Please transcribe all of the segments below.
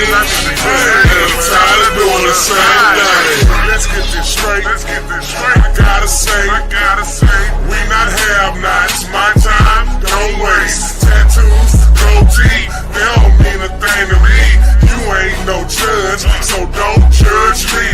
tired of doing the same thing. Let's get this straight. I gotta say, we not have-nots. My time, don't waste. Tattoos, goatee, they don't mean a thing to me. You ain't no judge, so don't judge me.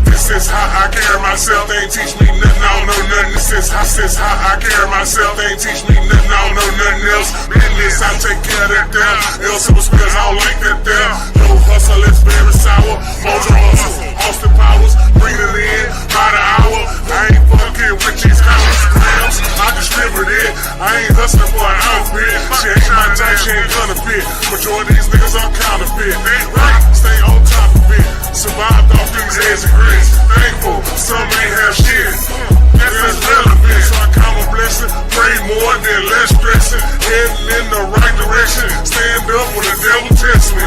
This is how I carry myself. They ain't teach me nothing, I don't know nothing. This is how I carry myself. They ain't teach me nothing, I don't know nothing else. Business, I take care of that there. Else it was spills, I don't like that there. No hustle, it's very sour. Mojo hustle, Austin Powers, bring it in by the hour. I ain't fucking with these grams. I distribute it. I ain't hustling for an outfit. She ain't my type, she ain't gonna fit. Majority of these niggas are counterfeit. Right, stay on top of it. Survived off these eggs and grits. Thankful, some ain't have shit. That's relevant, so I count my blessing. Pray more than less stressing. Heading in the right direction. Stand up when the devil tests me.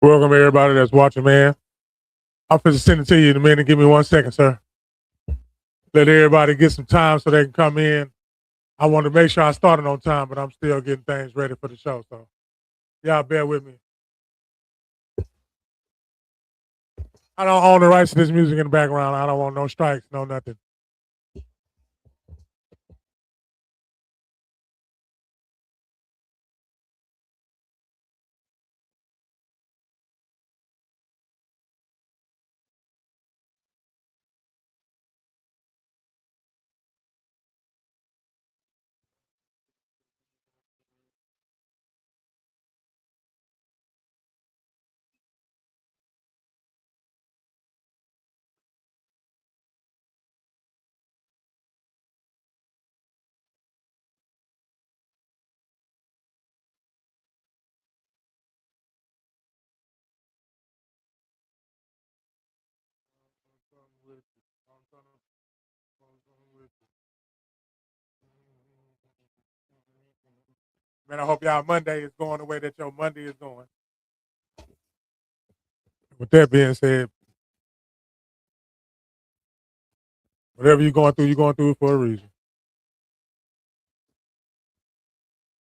Welcome everybody that's watching, man. I'm finna send it to you in a minute. Give me 1 second, sir. Let everybody get some time so they can come in. I want to make sure I started on time, but I'm still getting things ready for the show. So y'all bear with me. I don't own the rights to this music in the background. I don't want no strikes, no nothing. Man, I hope y'all Monday is going the way that your Monday is going. With that being said, whatever you're going through it for a reason.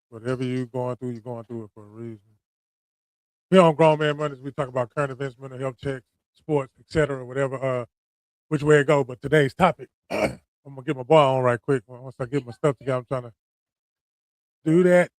Whatever you're going through it for a reason. Here on Grown Man Mondays, we talk about current events, mental health checks, sports, etc., whatever, which way it go. But today's topic, I'm gonna get my boy on right quick. Once I get my stuff together, I'm trying to do that.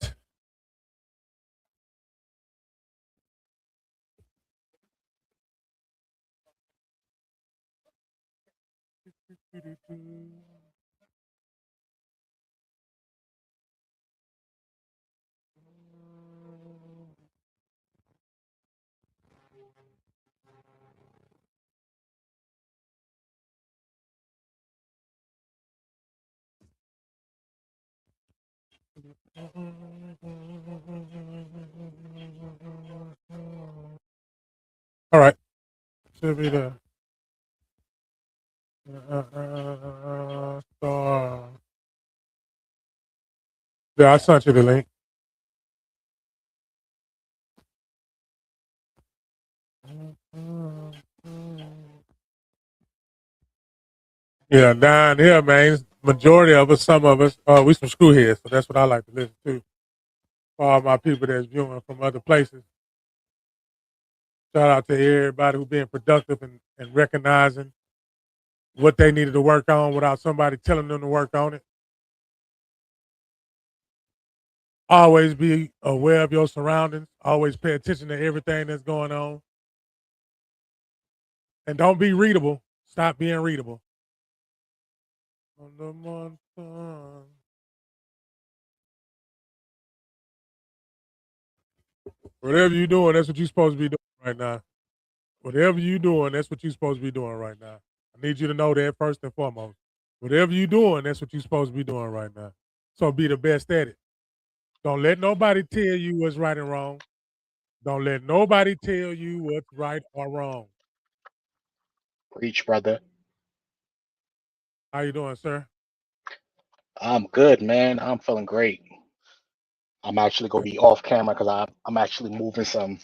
All right, should be the star. Yeah, I sent you the link. Yeah, down here, man. Majority of us, some of us, we some screwheads, so that's what I like to listen to. For all my people that's viewing from other places. Shout out to everybody who's being productive and recognizing what they needed to work on without somebody telling them to work on it. Always be aware of your surroundings. Always pay attention to everything that's going on. And don't be readable. Stop being readable. Whatever you're doing, that's what you're supposed to be doing right now. Whatever you're doing, that's what you're supposed to be doing right now. I need you to know that first and foremost. Whatever you're doing, that's what you're supposed to be doing right now. So be the best at it. Don't let nobody tell you what's right and wrong. Don't let nobody tell you what's right or wrong. Preach, brother. How you doing, sir? I'm good, man. I'm feeling great. I'm actually gonna be off camera because I'm actually moving some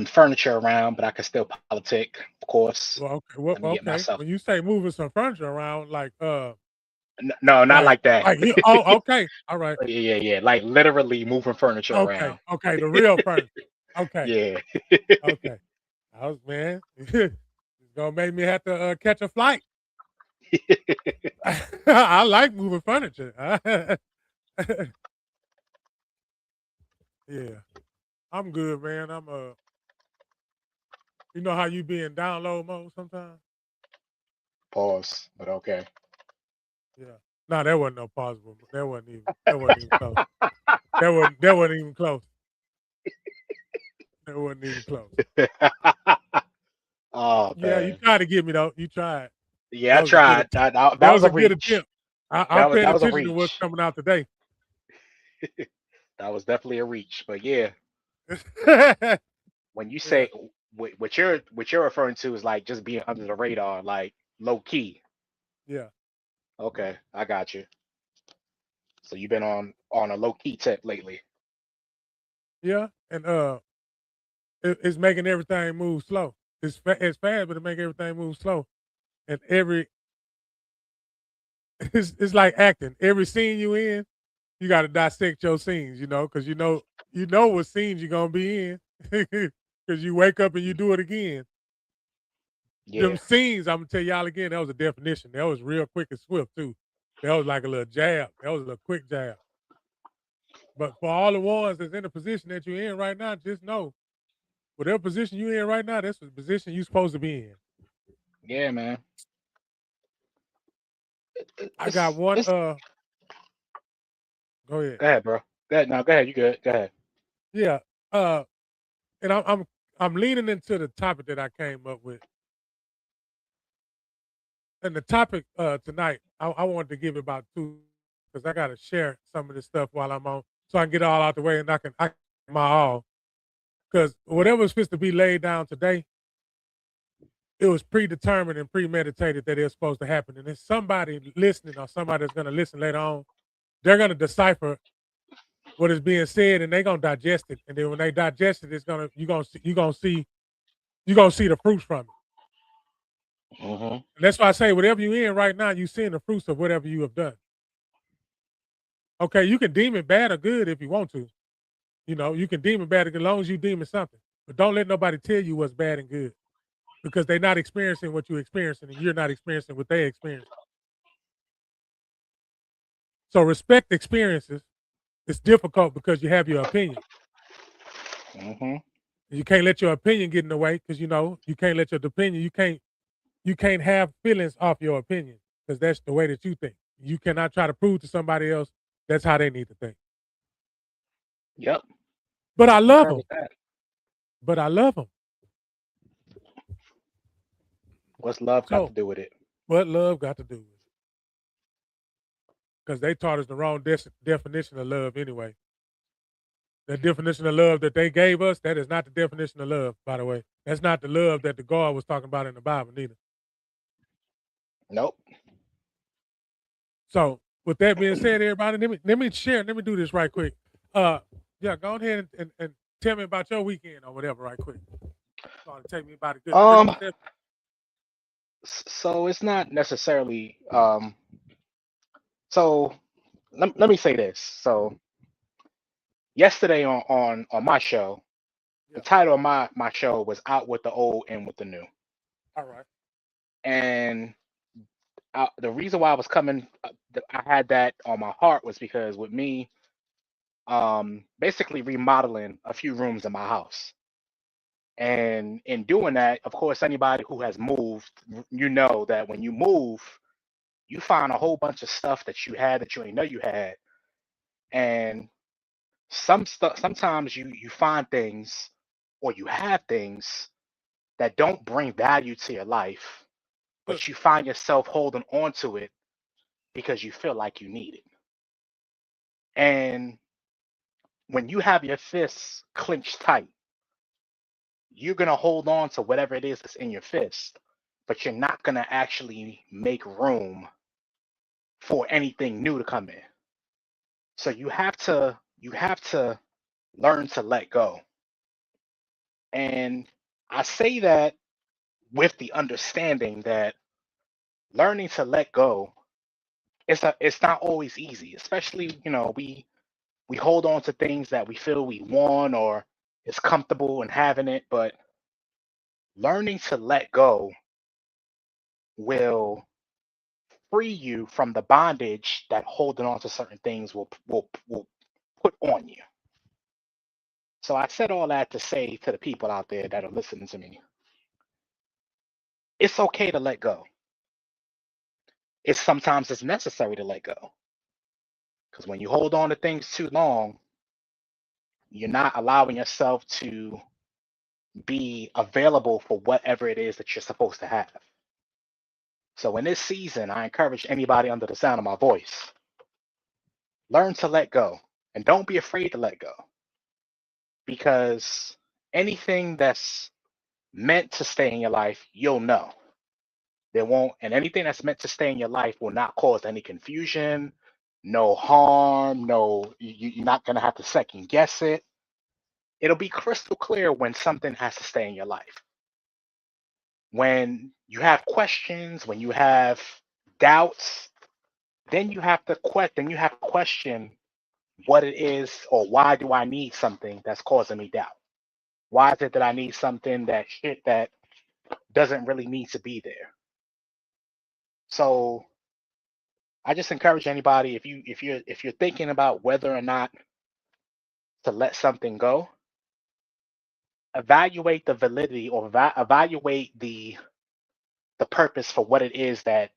furniture around, but I can still politic, of course. Well, okay. Let me get myself. When you say moving some furniture around, like No, not Like like that. like you oh, okay. All right. Yeah. Like literally moving furniture Okay. around. Okay. The real furniture. Okay. Yeah. Okay. I was man. It's gonna make me have to catch a flight. I like moving furniture. Yeah. I'm good, man. You know how you be in download mode sometimes? Pause. But okay. Yeah. No, that wasn't no possible. That wasn't even close. That wasn't even close. That wasn't even close. Oh Yeah, you man. tried to get me though. You tried. Yeah, That I was a good tried. attempt. That That was was a a good reach. attempt. I'm paying That was a attention to what's reach. coming out today. That was definitely a reach. But yeah, when you Yeah, say what you're referring to is like just being under the radar, like low key. yeah, Okay, I got you. So you've been on a low key tip lately. yeah. And it's making everything move slow. It's fast, but it make everything move slow. And it's like acting. Every scene you in, you got to dissect your scenes. Because you know what scenes you're gonna be in. Because you wake up and you do it again. Them Yeah. scenes, I'm gonna tell y'all again. That was a definition. That was real quick and swift too. That was like a little jab. That was a little quick jab. But for all the ones that's in the position that you're in right now, just know whatever position you're in right now, that's the position you're supposed to be in. Yeah, man. I got It's one. it's Go ahead. Go ahead, bro. Go ahead. No, go ahead. You good? Go ahead. Yeah. Uh, and I'm leaning into the topic that I came up with, and the topic tonight, I wanted to give about two because I got to share some of this stuff while I'm on, so I can get it all out the way and I can my all because whatever's supposed to be laid down today, it was predetermined and premeditated that it's supposed to happen. And if somebody listening or somebody that's going to listen later on, they're going to decipher what is being said and they're going to digest it. And then when they digest it, you're gonna see the fruits from it. Hmm. And that's why I say whatever you're in right now, you're seeing the fruits of whatever you have done. Okay, you can deem it bad or good if you want to. You can deem it bad as long as you deem it something. But don't let nobody tell you what's bad and good because they're not experiencing what you're experiencing and you're not experiencing what they experience. So respect experiences. It's difficult because you have your opinion. Hmm. You can't let your opinion get in the way because you can't let your opinion. You can't have feelings off your opinion because that's the way that you think. You cannot try to prove to somebody else that's how they need to think. Yep. But I I love concur them. with that. But I love them. What's love got to So do with it? what love got to do with it? Because they taught us the wrong definition of love anyway. The definition of love that they gave us, that is not the definition of love, by the way. That's not the love that the God was talking about in the Bible, neither. Nope. So, with that being said, everybody, let me do this right quick. Uh, yeah, go ahead and tell me about your weekend or whatever, right quick. So it'll take me about a good three Um. steps. So it's not necessarily. So let me say this. So yesterday on my show, the Yeah. title of my show was "Out with the Old, In with the New," All right. and the reason why I was coming, I had that on my heart was because with me, basically remodeling a few rooms in my house. And in doing that, of course, anybody who has moved, you know that when you move, you find a whole bunch of stuff that you had that you didn't know you had. And some stuff, sometimes you find things or you have things that don't bring value to your life, Look, but you find yourself holding on to it because you feel like you need it. And when you have your fists clenched tight, you're going to hold on to whatever it is that's in your fist, but you're not going to actually make room for anything new to come in. So you have to learn to let go. And I say that with the understanding that learning to let go it's not always easy, especially, we hold on to things that we feel we want or is comfortable in having it, but learning to let go will free you from the bondage that holding on to certain things will put on you. So I said all that to say to the people out there that are listening to me, it's okay to let go. It's necessary to let go. Because when you hold on to things too long, you're not allowing yourself to be available for whatever it is that you're supposed to have. So in this season, I encourage anybody under the sound of my voice, learn to let go and don't be afraid to let go, because anything that's meant to stay in your life, you'll know. There won't, and anything that's meant to stay in your life will not cause any confusion, no harm, no, you're not going to have to second guess it. It'll be crystal clear when something has to stay in your life. When you have questions, when you have doubts, then you have to question what it is, or why do I need something that's causing me doubt? Why is it that I need something that doesn't really need to be there? So I just encourage anybody, if you're thinking about whether or not to let something go, evaluate the validity, or evaluate the purpose for what it is that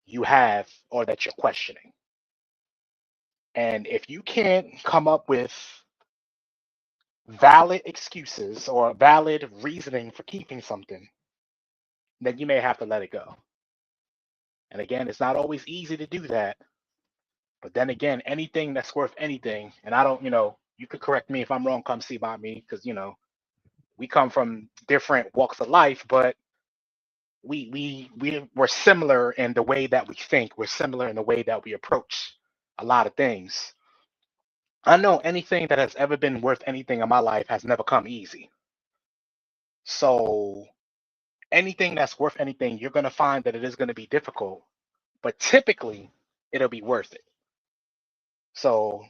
you have or that you're questioning. And if you can't come up with valid excuses or valid reasoning for keeping something, then you may have to let it go. And again, it's not always easy to do that. But then again, anything that's worth anything, and I don't, you could correct me if I'm wrong, come see about me, because, we come from different walks of life, but we're similar in the way that we think. We're similar in the way that we approach a lot of things. I know anything that has ever been worth anything in my life has never come easy. So anything that's worth anything, you're going to find that it is going to be difficult, but typically it'll be worth it. So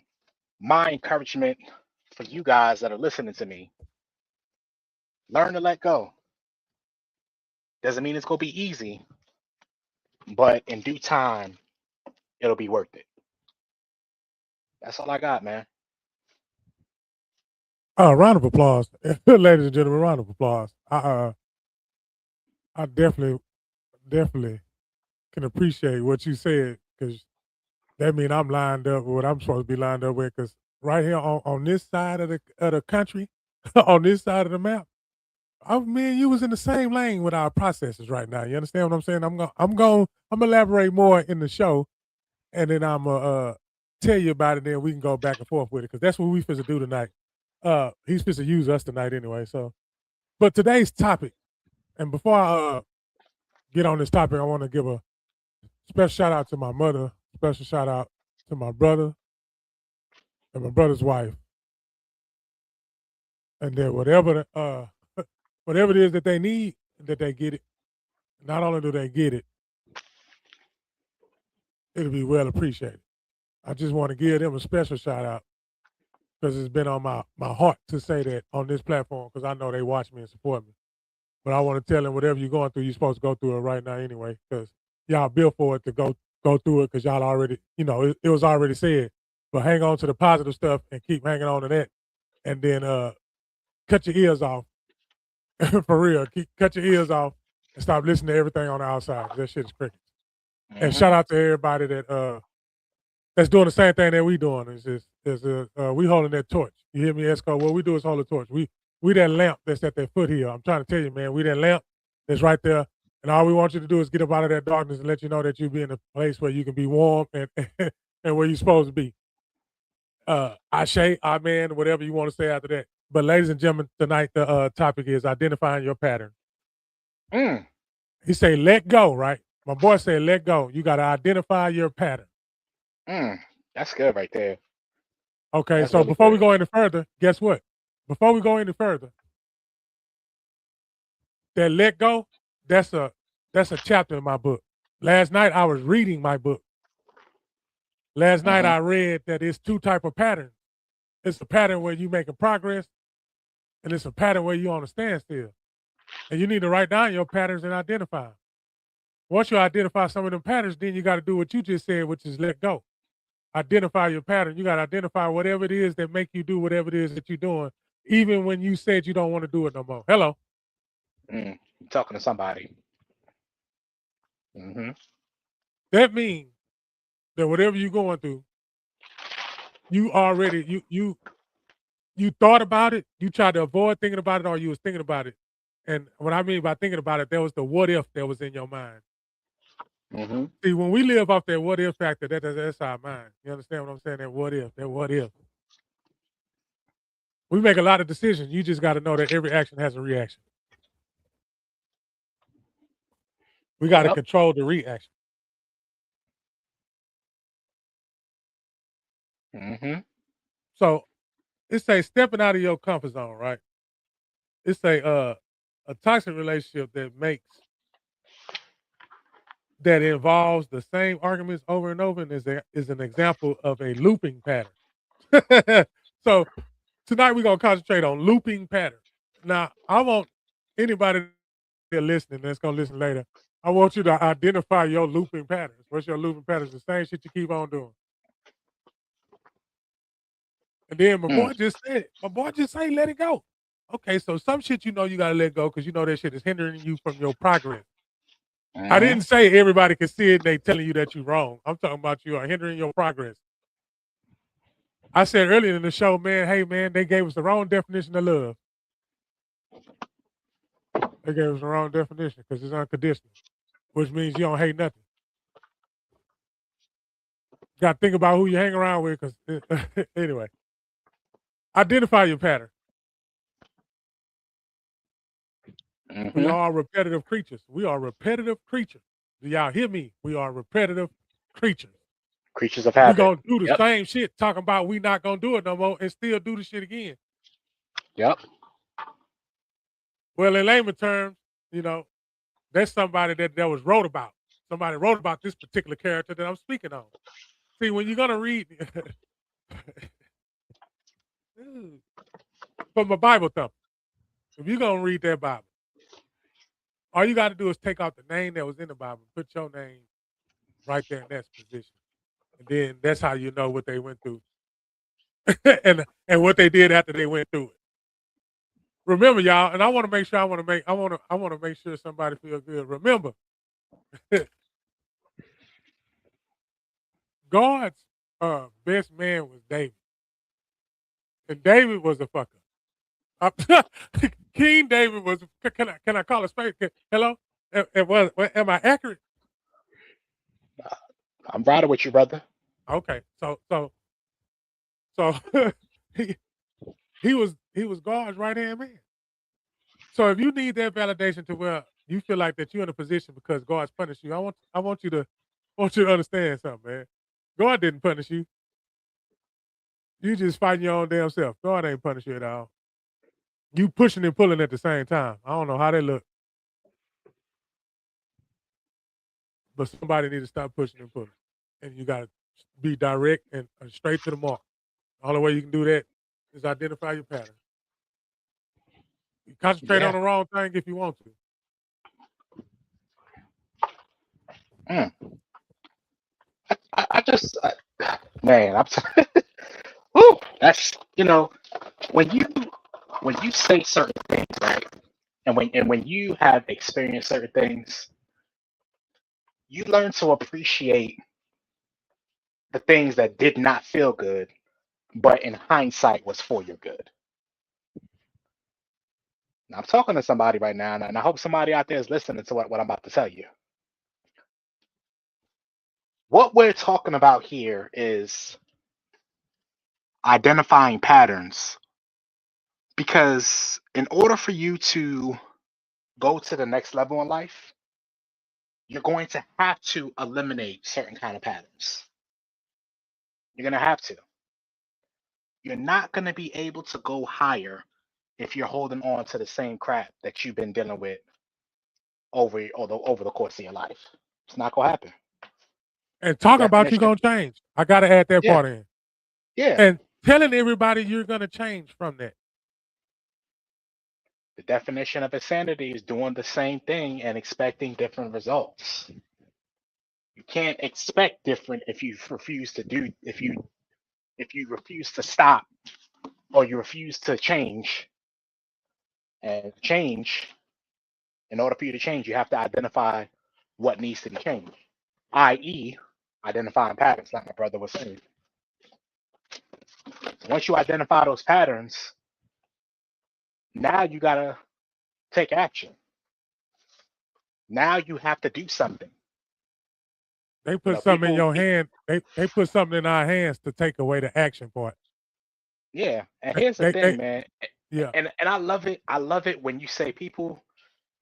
my encouragement for you guys that are listening to me, learn to let go. Doesn't mean it's going to be easy, but in due time, it'll be worth it. That's all I got, man. Round of applause, ladies and gentlemen. Round of applause. I definitely can appreciate what you said, because that means I'm lined up with what I'm supposed to be lined up with. Because right here on this side of the country, on this side of the map, me and you was in the same lane with our processes right now. You understand what I'm saying? I'm gonna elaborate more in the show, and then I'm gonna tell you about it. Then we can go back and forth with it, because that's what we supposed to do tonight. He's supposed to use us tonight anyway. So, but today's topic, and before I get on this topic, I want to give a special shout out to my mother, special shout out to my brother and my brother's wife, and then whatever it is that they need, that they get it. Not only do they get it, it'll be well appreciated. I just want to give them a special shout out, because it's been on my heart to say that on this platform, because I know they watch me and support me. But I want to tell them, whatever you're going through, you're supposed to go through it right now anyway, because y'all built for it to go through it, because y'all already, it was already said. But hang on to the positive stuff and keep hanging on to that, and then cut your ears off. For real, cut your ears off and stop listening to everything on the outside, 'cause that shit is crickets. And shout out to everybody that's doing the same thing that we doing. We holding that torch. You hear me, Esco? What we do is hold the torch. We that lamp that's at their foot here. I'm trying to tell you, man, we that lamp that's right there. And all we want you to do is get up out of that darkness and let you know that you be in a place where you can be warm and and where you're supposed to be. Ashe, amen, whatever you want to say after that. But ladies and gentlemen, tonight the topic is identifying your pattern. Mm. He say, let go, right? My boy said, let go. You got to identify your pattern. That's good right there. Okay, That's so really before we good. go any further, guess what? Before we go any further, that let go, that's a chapter in my book. Last night I was reading my book, Last night Mm-hmm. I read that it's two type of patterns. It's a pattern where you making progress, and it's a pattern where you on a standstill. And you need to write down your patterns and identify 'em. Once you identify some of them patterns, then you got to do what you just said, which is let go. Identify your pattern. You got to identify whatever it is that make you do whatever it is that you're doing, even when you said you don't want to do it no more. Hello. Mm. Talking to somebody. Mm-hmm. That means that whatever you're going through, you already you thought about it, you tried to avoid thinking about it, or you was thinking about it. And what I mean by thinking about it, there was the what if that was in your mind. Mm-hmm. See, when we live off that what if factor, that's our mind. You understand what I'm saying? That what if. We make a lot of decisions. You just got to know that every action has a reaction. We got to Yep. control the reaction. Mm-hmm. So it's a stepping out of your comfort zone, right? It's a toxic relationship that involves the same arguments over and over, and is an example of a looping pattern. So tonight we're gonna concentrate on looping patterns. Now, I want anybody that listening that's gonna listen later, I want you to identify your looping patterns. What's your looping patterns? The same shit you keep on doing. And then Mm. my boy just say, let it go. Okay, so some shit you know you gotta let go because you know that shit is hindering you from your progress. I Mm-hmm. didn't say everybody can see it and they telling you that you're wrong. I'm talking about you are hindering your progress. I said earlier in the show, man, hey man, they gave us the wrong definition of love. They gave us the wrong definition because it's unconditional, which means you don't hate nothing. You got to think about who you hang around with. Because anyway, identify your pattern. We Mm-hmm. are repetitive creatures. We are repetitive creatures. Do y'all hear me? We are repetitive creatures. Creatures of We habit. gonna do the Yep. same shit, talking about we not gonna do it no more, and still do the shit again. Yep. Well, in layman terms, you know, that's somebody that was wrote about. Somebody wrote about this particular character that I'm speaking on. See, when you're gonna read from a Bible thumper, if you're gonna read that Bible, all you got to do is take out the name that was in the Bible, put your name right there in that position, and then that's how you know what they went through and what they did after they went through it. Remember, y'all, and I want to make sure I want to make sure somebody feels good. Remember, God's best man was David, and David was a fucker. King David was. Can I call a spade? Hello, am I accurate? I'm riding with you, brother. Okay, so he he was God's right hand man. So if you need that validation to where you feel like that you're in a position because God's punished you, I want you to understand something, man. God didn't punish you. You just fighting your own damn self. God ain't punish you at all. You pushing and pulling at the same time. I don't know how they look, but somebody need to stop pushing and pulling. And you gotta be direct and straight to the mark. The only way you can do that is identify your pattern. You concentrate on Yeah. the wrong thing if you want to. Mm. I just, man, whew, that's when you say certain things, right? And when you have experienced certain things, you learn to appreciate the things that did not feel good, but in hindsight was for your good. Now, I'm talking to somebody right now, and I hope somebody out there is listening to what I'm about to tell you. What we're talking about here is identifying patterns, because in order for you to go to the next level in life, you're going to have to eliminate certain kind of patterns. You're going to have to. You're not going to be able to go higher if you're holding on to the same crap that you've been dealing with over the course of your life. It's not going to happen. And The talking about you definition, gonna change. I gotta add that yeah, part in. yeah. And telling everybody you're gonna change from that. The definition of insanity is doing the same thing and expecting different results. You can't expect different if you refuse to do if you refuse to stop or you refuse to change. And change, in order for you to change, you have to identify what needs to be changed, i.e., identifying patterns, like my brother was saying. Once you identify those patterns, now you gotta take action. Now you have to do something. They put something in your hand. They put something in our hands to take away the action part. Yeah. And here's the thing, They man. yeah. And I love it. I love it when you say people.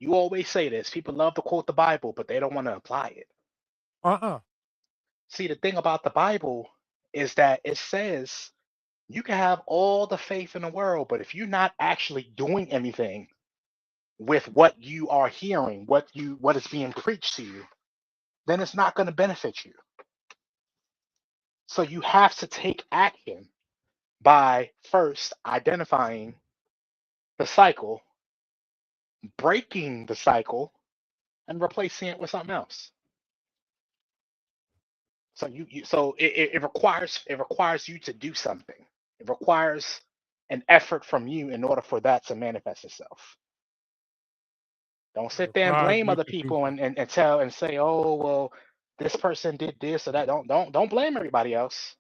You always say this. People love to quote the Bible, but they don't want to apply it. Uh-uh. See, the thing about the Bible is that it says you can have all the faith in the world, but if you're not actually doing anything with what you are hearing, what is being preached to you, then it's not going to benefit you. So you have to take action by first identifying the cycle, breaking the cycle, and replacing it with something else. So it requires you to do something. It requires an effort from you in order for that to manifest itself. Don't It sit there and requires blame you other to do people and tell and say, oh well, this person did this or that. Don't blame everybody else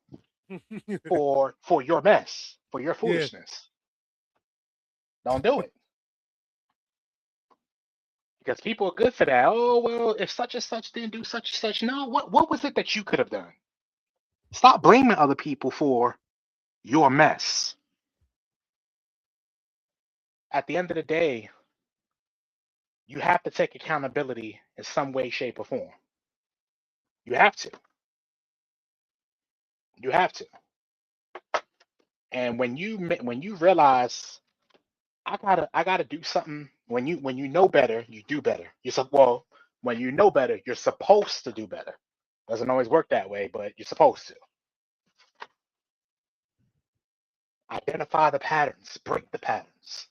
something. for your mess, for your Yes. foolishness. Don't do it. Because people are good for that. Oh well, if such and such didn't do such and such, no, what was it that you could have done? Stop blaming other people for your mess. At the end of the day, you have to take accountability in some way, shape, or form. You have to. You have to. And when you realize I gotta do something. When you know better, you do better. Well, when you know better, you're supposed to do better. Doesn't always work that way, but you're supposed to. Identify the patterns, break the patterns.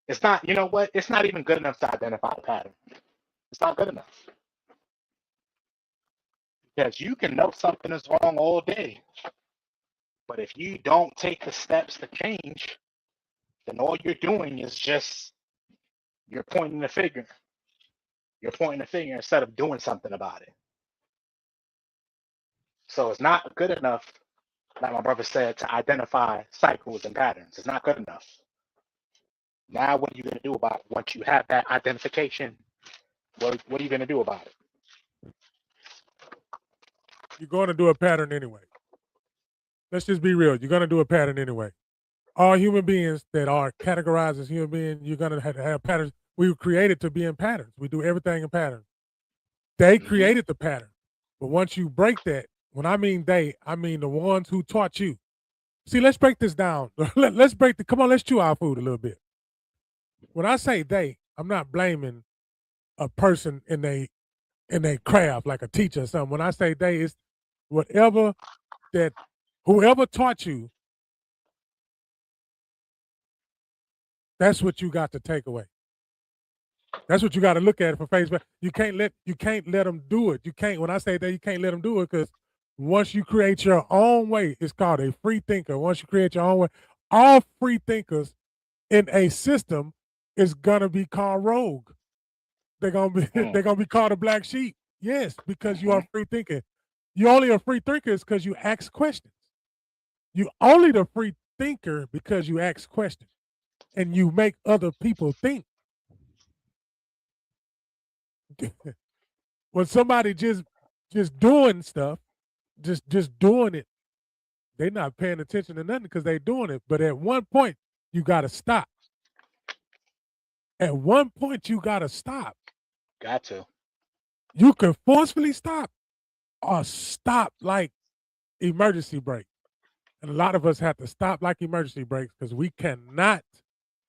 It's not, you know what? It's not even good enough to identify the pattern. It's not good enough. Because you can know something is wrong all day. But if you don't take the steps to change, then all you're doing is just you're pointing the finger. You're pointing the finger instead of doing something about it. So it's not good enough, like my brother said, to identify cycles and patterns. It's not good enough. Now, what are you going to do about it? Once you have that identification, what are you going to do about it? You're going to do a pattern anyway. Let's just be real. You're going to do a pattern anyway. All human beings that are categorized as human beings, you're going to have patterns. We were created to be in patterns. We do everything in patterns. They created the pattern. But once you break that, when I mean they, I mean the ones who taught you. See, let's break this down. Come on, let's chew our food a little bit. When I say they, I'm not blaming a person in a craft, like a teacher or something. When I say they, it's whatever that whoever taught you, that's what you got to take away. That's what you got to look at it for face value. You can't let them do it. You can't. When I say that, you can't let them do it because once you create your own way, it's called a free thinker. Once you create your own way, all free thinkers in a system is gonna be called rogue. They're gonna be they're gonna be called a black sheep. Yes, because you are free thinking. You only a free thinker is because you ask questions. You only the free thinker because you ask questions and you make other people think. When somebody just doing stuff, just doing it, they're not paying attention to nothing because they're doing it. But at one point, you gotta stop. At one point, you gotta stop. Got to. You can forcefully stop or stop like emergency brake. And a lot of us have to stop like emergency brakes because we cannot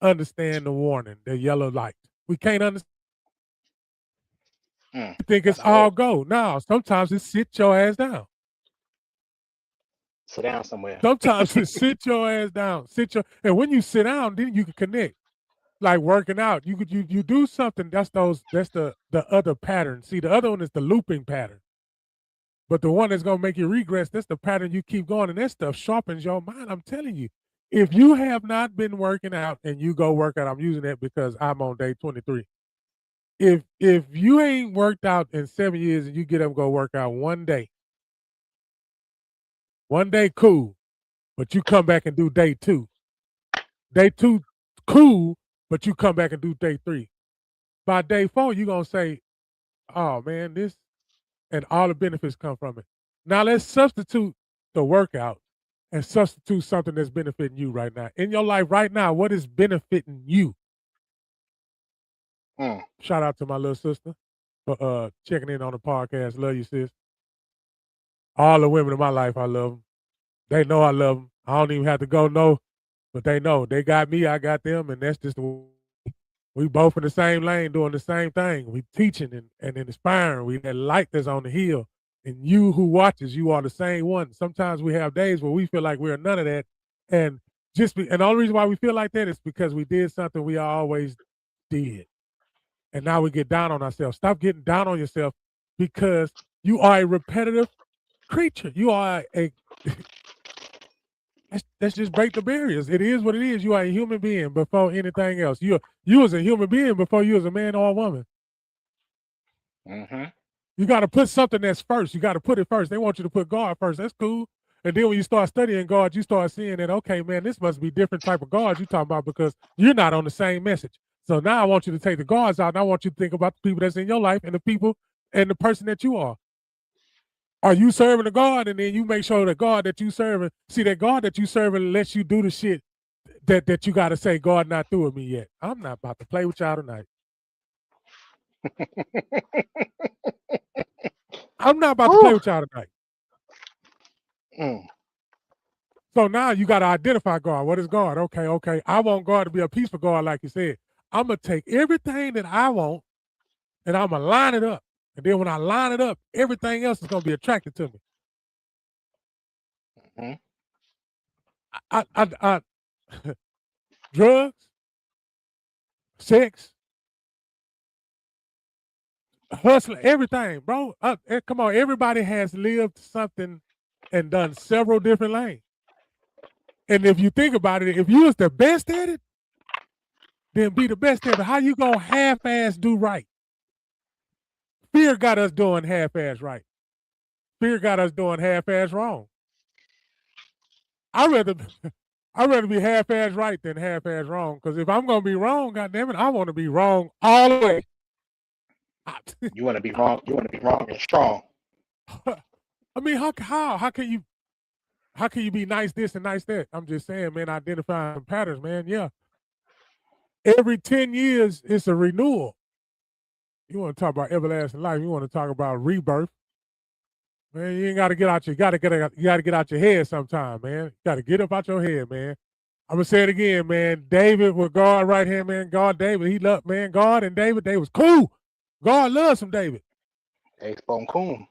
understand the warning, the yellow light. We can't understand. Mm. You think it's That's all good. go. No, sometimes it's sit your ass down. Sit down somewhere. Sometimes it's sit your ass down. And when you sit down, then you can connect. Like working out. You do something, that's the other pattern. See, the other one is the looping pattern. But the one that's gonna make you regress, that's the pattern you keep going, and that stuff sharpens your mind. I'm telling you. If you have not been working out and you go work out, I'm using that because I'm on day 23. If you ain't worked out in 7 years and you get up and go work out one day cool, but you come back and do day 2. Day 2 cool, but you come back and do day 3. By day 4, you're gonna say, oh man, this and all the benefits come from it. Now let's substitute the workout and substitute something that's benefiting you right now. In your life right now, what is benefiting you? Mm. Shout out to my little sister for checking in on the podcast. Love you, sis. All the women in my life, I love them. They know I love them. I don't even have to go no, but they know. They got me, I got them, and that's just the way. We both in the same lane doing the same thing. We teaching and inspiring. We that light that's on the hill. And you who watches, you are the same one. Sometimes we have days where we feel like we're none of that. And and the only reason why we feel like that is because we did something we always did. And now we get down on ourselves. Stop getting down on yourself because you are a repetitive creature. You are a let's just break the barriers. It is what it is. You are a human being before anything else. You was a human being before you was a man or a woman. Mm-hmm. You got to put something that's first. You got to put it first. They want you to put God first. That's cool. And then when you start studying God, you start seeing that, okay, man, this must be different type of God you talking about because you're not on the same message. So now I want you to take the gods out, and I want you to think about the people that's in your life and the people and the person that you are. Are you serving the God? And then you make sure the God that you serving, see that God that you serving lets you do the shit that you got to say, God not through with me yet. I'm not about to play with y'all tonight. I'm not about to play with y'all tonight. Mm. So now you got to identify God. What is God? Okay. I want God to be a peaceful God, like you said. I'm going to take everything that I want and I'm going to line it up. And then when I line it up, everything else is going to be attracted to me. Mm-hmm. I drugs, sex, hustling, everything, bro. Come on, everybody has lived something and done several different lanes. And if you think about it, if you was the best at it, then be the best at it. How you gonna half-ass do right? Fear got us doing half-ass right. Fear got us doing half-ass wrong. I'd rather be half-ass right than half-ass wrong. Because if I'm gonna be wrong, goddamn it, I want to be wrong all the way. You want to be wrong. You want to be wrong and strong. I mean, how can you be nice this and nice that? I'm just saying, man, identifying patterns, man. Yeah. Every 10 years, it's a renewal. You want to talk about everlasting life. You want to talk about rebirth. Man, you ain't got to get out. You got to get out your head sometime, man. You got to get up out your head, man. I'm gonna say it again, man. David with God right here, man. God, David, he loved, man. God and David, they was cool. God loves some David. They spoke coon.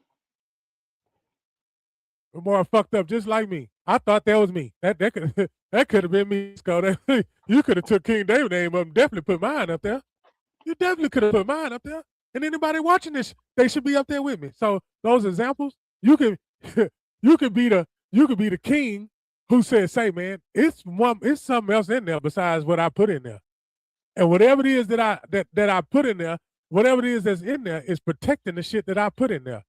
The boy fucked up just like me. I thought that was me. That could that could have been me, Scott. You could have took King David name up and definitely put mine up there. You definitely could have put mine up there. And anybody watching this, they should be up there with me. So those examples, you can you could be the king who says, say, man, it's something else in there besides what I put in there. And whatever it is that I put in there, whatever it is that's in there is protecting the shit that I put in there.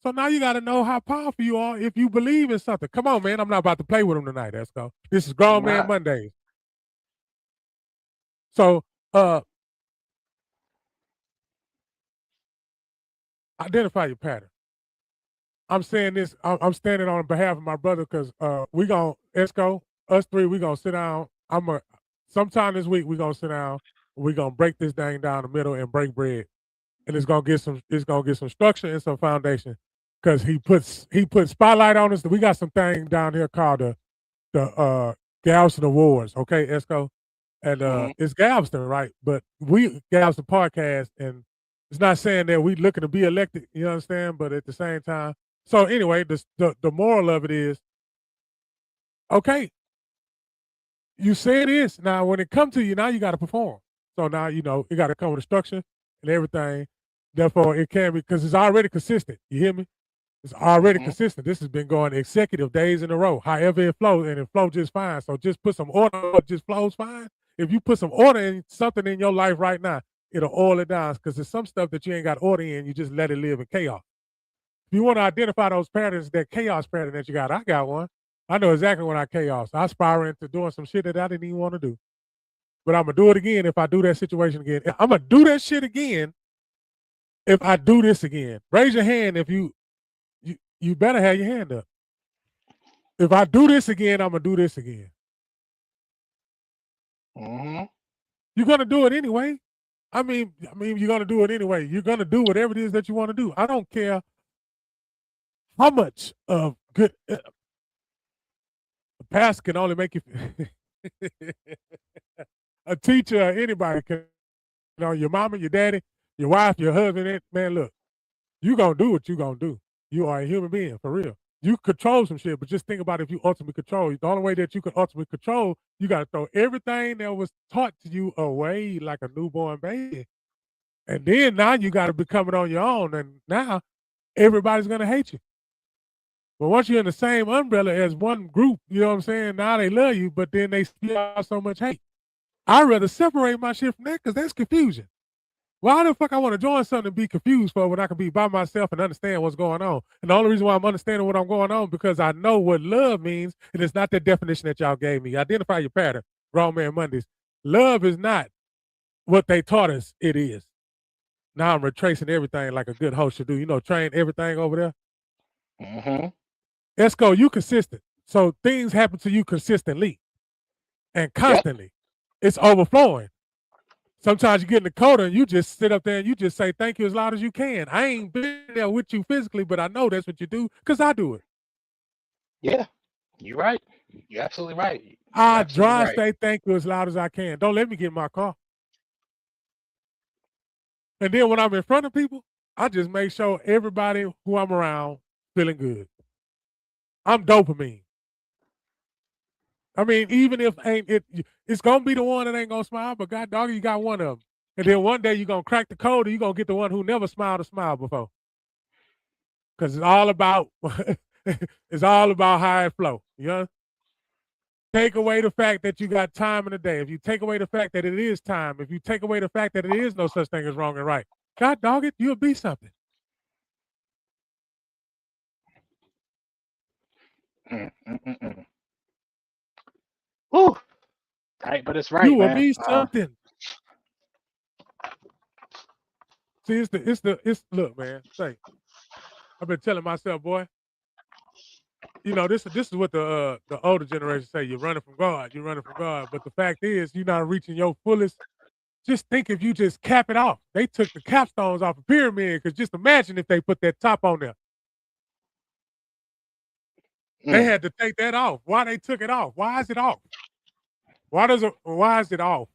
So now you got to know how powerful you are if you believe in something. Come on, man. I'm not about to play with them tonight. Let's go. This is Grown Man Mondays. So identify your pattern. I'm saying this. I'm standing on behalf of my brother because we gonna Esco, us three, we gonna sit down. Sometime this week we gonna sit down. We gonna break this thing down the middle and break bread, and it's gonna get some structure and some foundation. Because he put spotlight on us. We got some thing down here called the Galveston Awards. Okay, Esco, and it's Galveston, right? But we Galveston podcast and It's not saying that we looking to be elected, you understand? But at the same time, so anyway, the moral of it is, okay, you say it is. Now, when it comes to you, now you got to perform. So now, you know, it got to come with a structure and everything. Therefore, it can be, because it's already consistent. You hear me? It's already consistent. This has been going consecutive days in a row. However it flows, and it flows just fine. So just put some order, it just flows fine. If you put some order in something in your life right now, it'll oil it down. Because there's some stuff that you ain't got order in, you just let it live in chaos. If you want to identify those patterns, that chaos pattern that you got, I got one. I know exactly when I chaos. I spiral into doing some shit that I didn't even want to do. But I'm gonna do it again if I do that situation again. I'm gonna do that shit again if I do this again. Raise your hand if you better have your hand up. If I do this again, I'm gonna do this again. You're gonna do it anyway. I mean, you're gonna do it anyway. You're gonna do whatever it is that you want to do. I don't care how much of good. A pastor can only make you. A teacher, anybody can. You know, your mama, your daddy, your wife, your husband. Man, look, you gonna do what you gonna do. You are a human being for real. You control some shit, but just think about if you ultimately control. The only way that you can ultimately control, you got to throw everything that was taught to you away like a newborn baby. And then now you got to become it on your own. And now everybody's going to hate you. But once you're in the same umbrella as one group, you know what I'm saying? Now they love you, but then they spew out so much hate. I'd rather separate my shit from that because that's confusion. Why the fuck I want to join something and be confused for when I can be by myself and understand what's going on? And the only reason why I'm understanding what I'm going on because I know what love means, and it's not the definition that y'all gave me. Identify your pattern, Grown Man Mondays. Love is not what they taught us it is. Now I'm retracing everything like a good host should do. You know, train everything over there. Esco, you consistent. So things happen to you consistently and constantly. Yep. It's overflowing. Sometimes you get in the coda and you just sit up there and you just say thank you as loud as you can. I ain't been there with you physically, but I know that's what you do because I do it. Yeah, you're right. You're absolutely right. I drive, say thank you as loud as I can. Don't let me get in my car. And then when I'm in front of people, I just make sure everybody who I'm around feeling good. I'm dopamine. I mean, even if it's gonna be the one that ain't gonna smile, but God dog, you got one of them. And then one day you're gonna crack the code and you're gonna get the one who never smiled a smile before. Cause it's all about it's all about how it flow. You know? Take away the fact that you got time in the day. If you take away the fact that it is time, if you take away the fact that it is no such thing as wrong and right, God dog it, you'll be something. Whew. Right, but it's right, you will man. be something. See, it's look, man. Say, I've been telling myself, boy. You know, this is what the older generation say. You're running from God. You're running from God. But the fact is, you're not reaching your fullest. Just think if you just cap it off. They took the capstones off a pyramid. Because just imagine if they put that top on there. They had to take that off. Why they took it off? Why is it off? Why is it off?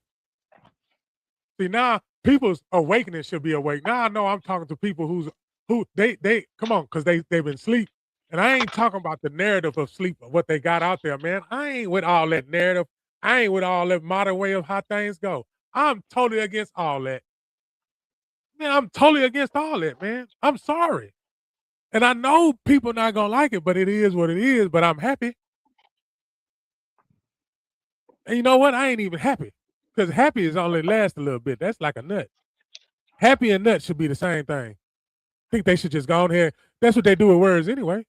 See, now people's awakening should be awake. Now I know I'm talking to people who they come on, because they've been asleep. And I ain't talking about the narrative of sleep, of what they got out there, man. I ain't with all that narrative. I ain't with all that modern way of how things go. I'm totally against all that. Man, I'm totally against all that, man. I'm sorry. And I know people not gonna like it, but it is what it is, but I'm happy. And you know what? I ain't even happy. Because happy is only last a little bit. That's like a nut. Happy and nut should be the same thing. I think they should just go on here. That's what they do with words anyway.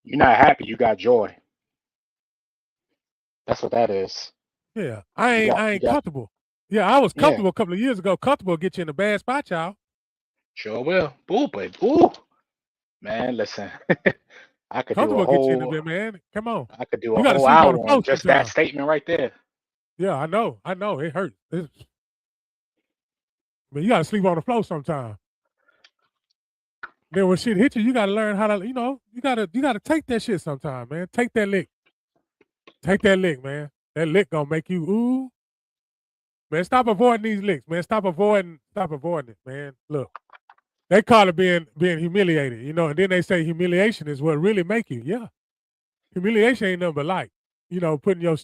You're not happy, you got joy. That's what that is. Yeah. I ain't comfortable. Yeah, I was comfortable a couple of years ago. Comfortable will get you in a bad spot, y'all. Sure will. Ooh. Man, listen. I could do a whole, get you in a bit, man. Come on. I could do a whole hour on just that statement right there. Yeah, I know. It hurts. But you gotta sleep on the floor sometime. Then when shit hits you, you gotta learn how to, you gotta take that shit sometime, man. Take that lick. Take that lick, man. That lick gonna make you ooh. Man, stop avoiding these licks, man. Stop avoiding it, man. Look. They call it being humiliated, you know, and then they say humiliation is what really make you. Yeah. Humiliation ain't nothing but light. You know, putting your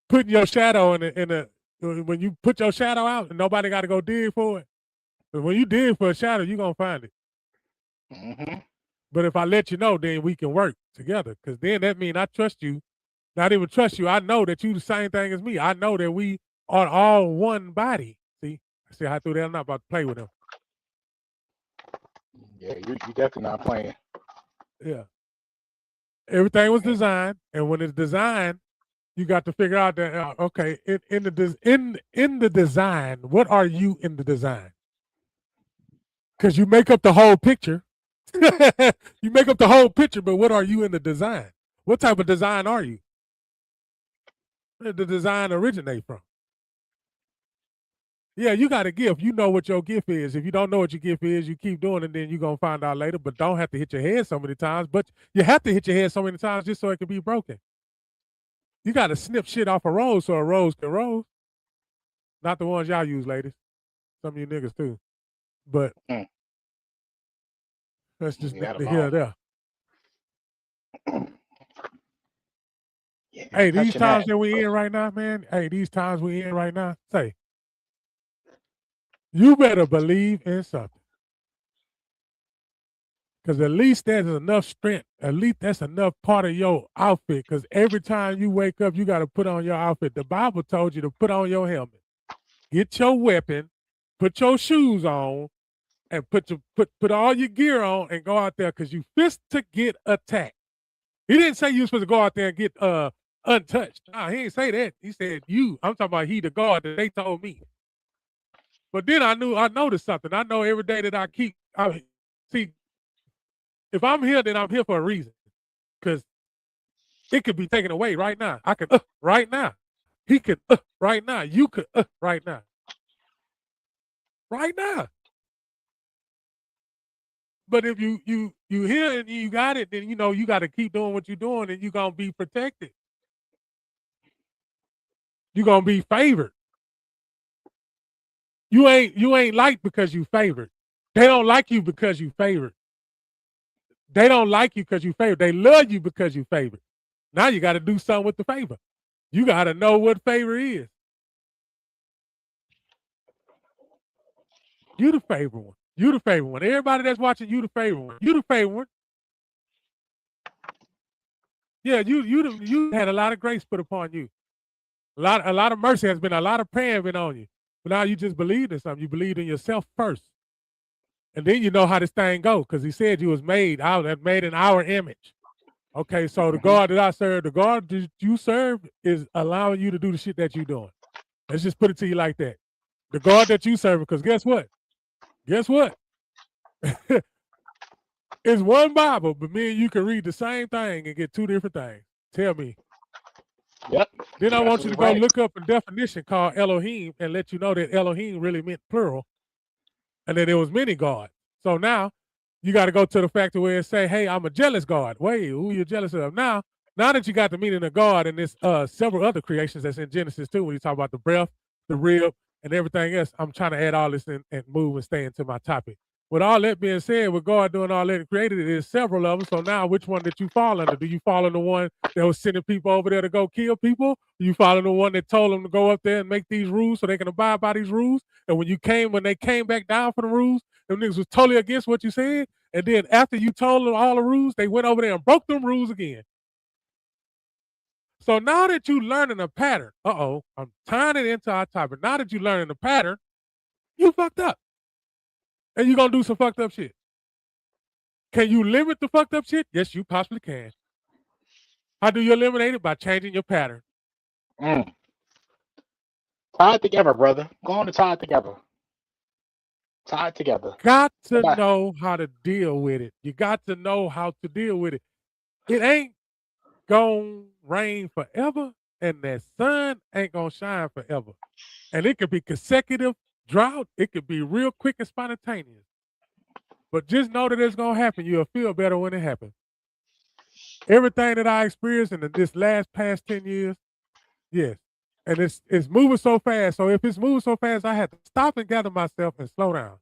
putting your shadow in a when you put your shadow out and nobody got to go dig for it. But when you dig for a shadow, you're gonna find it. Mm-hmm. But if I let you know, then we can work together. Cause then that means I trust you. Not even trust you. I know that you the same thing as me. I know that we are all one body. See how I threw that? I'm not about to play with them. Yeah, you definitely not playing. Yeah. Everything was designed, and when it's designed, you got to figure out that okay, in the design, what are you in the design? Because you make up the whole picture. You make up the whole picture, but what are you in the design? What type of design are you? Where did the design originate from? Yeah, you got a gift. You know what your gift is. If you don't know what your gift is, you keep doing it, then you're going to find out later. But don't have to hit your head so many times. But you have to hit your head so many times just so it can be broken. You got to snip shit off a rose so a rose can rose. Not the ones y'all use, ladies. Some of you niggas too. But that's just Leave that the here or alone. there. Yeah, Hey, these touching times that. that we in right now, man. Hey, these times we in right now. Say, you better believe in something. Because at least there's enough strength. At least that's enough part of your outfit. Because every time you wake up, you got to put on your outfit. The Bible told you to put on your helmet, get your weapon, put your shoes on, and put all your gear on and go out there because you fist to get attacked. He didn't say you were supposed to go out there and get untouched. Nah, he didn't say that. He said you. I'm talking about he, the God that they told me. But then I noticed something. I know every day that see, if I'm here, then I'm here for a reason. Because it could be taken away right now. I could right now. He could right now. You could right now. Right now. But if you hear and you got it, then you know you got to keep doing what you're doing, and you're gonna be protected. You're gonna be favored. You ain't liked because you favored. They don't like you because you favored. They don't like you because you favored. They love you because you favored. Now you got to do something with the favor. You got to know what favor is. You the favorite one. You the favorite one. Everybody that's watching, you the favorite one. You the favorite one. Yeah, you had a lot of grace put upon you. A lot of mercy has been, a lot of prayer been on you. But now you just believed in something. You believed in yourself first. And then you know how this thing go, because he said you was made in our image. Okay, so the God that I serve, the God that you serve is allowing you to do the shit that you're doing. Let's just put it to you like that. The God that you serve, because guess what? Guess what? It's one Bible, but me and you can read the same thing and get two different things. Tell me. Yep. Then I You're want you to absolutely go right. look up a definition called Elohim and let you know that Elohim really meant plural and that there was many gods. So now you got to go to the factor where it say, hey, I'm a jealous God. Wait, who you jealous of? Now that you got the meaning of God, and there's several other creations that's in Genesis too, when you talk about the breath, the rib, and everything else, I'm trying to add all this in and move and stay into my topic. With all that being said, with God doing all that and created it, there's several of them. So now which one did you fall under? Do you fall under the one that was sending people over there to go kill people? Do you follow the one that told them to go up there and make these rules so they can abide by these rules? And when they came back down for the rules, them niggas was totally against what you said. And then after you told them all the rules, they went over there and broke them rules again. So now that you learning a pattern, I'm tying it into our topic. Now that you learning the pattern, you fucked up. And you're going to do some fucked up shit. Can you limit the fucked up shit? Yes, you possibly can. How do you eliminate it? By changing your pattern. Tie it together, brother. Go on to tie it together. Tie it together. Got to know how to deal with it. You got to know how to deal with it. It ain't gonna rain forever, and that sun ain't gonna shine forever. And it could be consecutive drought. It could be real quick and spontaneous. But just know that it's gonna happen. You'll feel better when it happens. Everything that I experienced in this past 10 years, yes. And it's moving so fast. So if it's moving so fast, I have to stop and gather myself and slow down.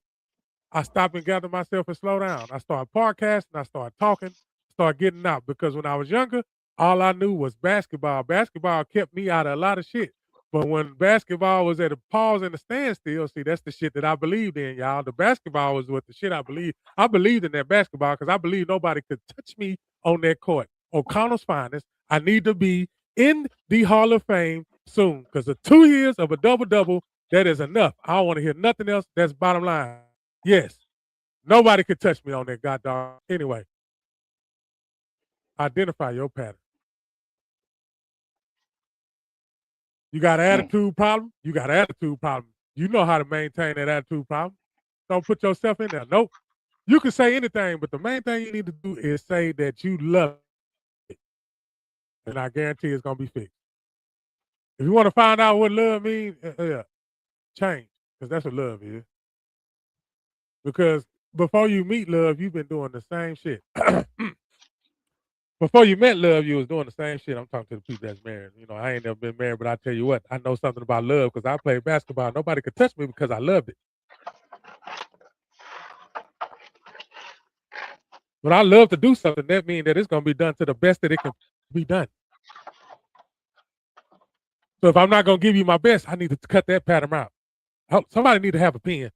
I stop and gather myself and slow down. I start podcasting, I start talking, start getting out. Because when I was younger, all I knew was basketball. Basketball kept me out of a lot of shit. But when basketball was at a pause and a standstill, see, that's the shit that I believed in, y'all. The basketball was what the shit I believed. I believed in that basketball because I believed nobody could touch me on that court. O'Connell's finest. I need to be in the Hall of Fame soon because the 2 years of a double-double, that is enough. I don't want to hear nothing else. That's bottom line. Yes. Nobody could touch me on that goddamn. Anyway, identify your pattern. You got an attitude problem? You got an attitude problem. You know how to maintain that attitude problem. Don't put yourself in there. Nope. You can say anything, but the main thing you need to do is say that you love it. And I guarantee it's going to be fixed. If you want to find out what love means, change. Because that's what love is. Because before you meet love, you've been doing the same shit. Before you met love, you was doing the same shit. I'm talking to the people that's married. You know, I ain't never been married, but I tell you what, I know something about love because I played basketball. Nobody could touch me because I loved it. When I love to do something, that means that it's going to be done to the best that it can be done. So if I'm not going to give you my best, I need to cut that pattern out. Oh, somebody need to have a pen.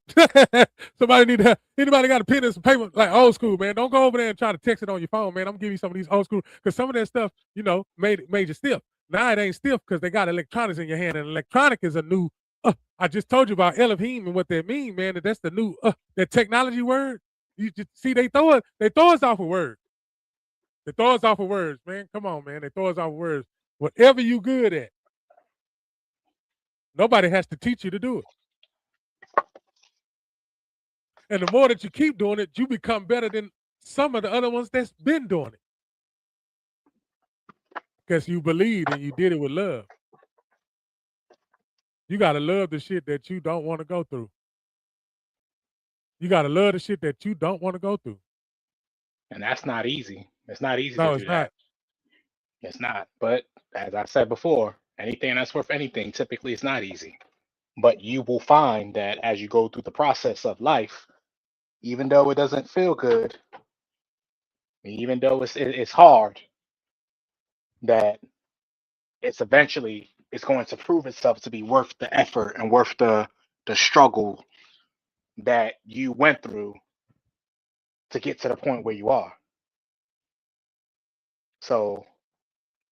Somebody need to have, anybody got a pen and some paper, like old school, man. Don't go over there and try to text it on your phone, man. I'm gonna give you some of these old school, because some of that stuff, you know, made you stiff. Now it ain't stiff because they got electronics in your hand, and electronic is a new, I just told you about Elohim and what that mean, man. That's the new, that technology word. You just see, they throw us off of words. They throw us off of words, man. Come on, man. They throw us off of words. Whatever you good at, nobody has to teach you to do it. And the more that you keep doing it, you become better than some of the other ones that's been doing it. Because you believed and you did it with love. You got to love the shit that you don't want to go through. You got to love the shit that you don't want to go through. And that's not easy. It's not easy No, to it's do that. not. It's not. But as I said before, anything that's worth anything typically is not easy. But you will find that as you go through the process of life, even though it doesn't feel good, even though it's hard, that it's eventually it's going to prove itself to be worth the effort and worth the struggle that you went through to get to the point where you are. So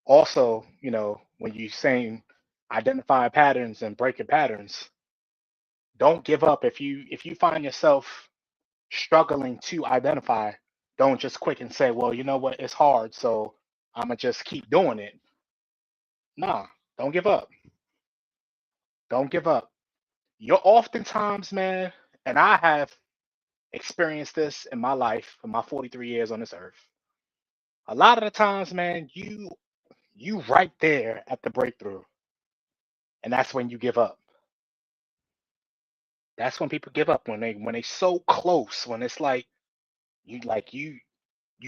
also, you know, when you saying identify patterns and breaking patterns, don't give up. If you find yourself struggling to identify, don't just quick and say, well, you know what, it's hard, so I'm gonna just keep doing it. Nah, don't give up. Don't give up. You're oftentimes, man, and I have experienced this in my life, in my 43 years on this earth. A lot of the times, man, you right there at the breakthrough, and that's when you give up. That's when people give up, when they so close, when it's like you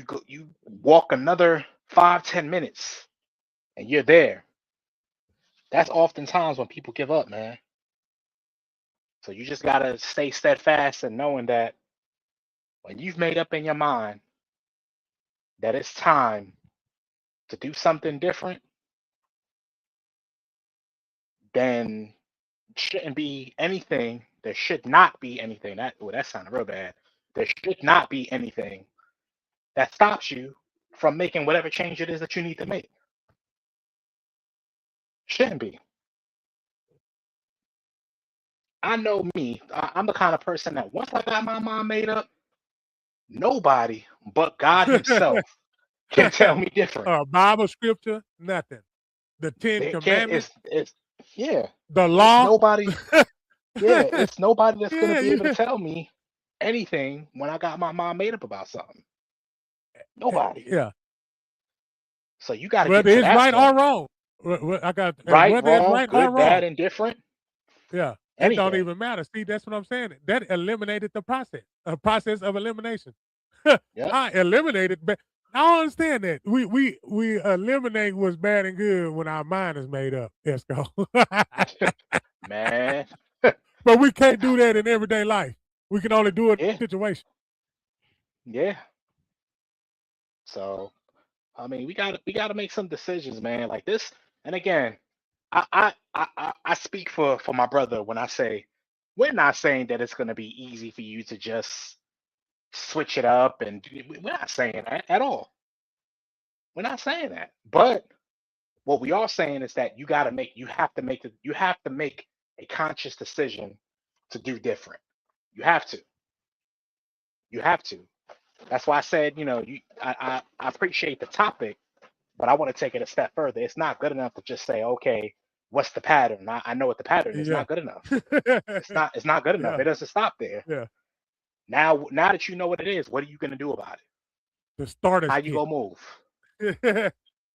go you walk another 5-10 minutes and you're there. That's oftentimes when people give up, man. So you just gotta stay steadfast and knowing that when you've made up in your mind that it's time to do something different, then shouldn't be anything. There should not be anything. That sounded real bad. There should not be anything that stops you from making whatever change it is that you need to make. Shouldn't be. I know me. I'm the kind of person that once I got my mind made up, nobody but God Himself can tell me different. Bible scripture, nothing. The 10 They can't. Commandments, It's yeah. the It's law. nobody. Yeah, it's nobody that's gonna Yeah, be able to yeah. tell me anything when I got my mind made up about something. Nobody. Yeah. So you got to get Whether to it's that right or point. wrong. I got, and Right, whether it's wrong, right or good, bad, wrong. indifferent, Yeah. It don't anything. even matter. See, that's what I'm saying. That eliminated the process, a process of elimination. Yep. I eliminated, but I don't understand that. We eliminate what's bad and good when our mind is made up. Esco. Man. But we can't do that in everyday life. We can only do it Yeah, in situation. yeah. So I mean, we gotta make some decisions, man. Like this, and again, I speak for my brother when I say we're not saying that it's gonna be easy for you to just switch it up, and we're not saying that at all. We're not saying that. But what we are saying is that you have to make a conscious decision to do different. You have to. You have to. That's why I said, I appreciate the topic, but I want to take it a step further. It's not good enough to just say, okay, what's the pattern? I know what the pattern is. Yeah. Not good enough. It's not good enough. Yeah. It doesn't stop there. Yeah. Now that you know what it is, what are you gonna do about it? The How starter's you kit. gonna move?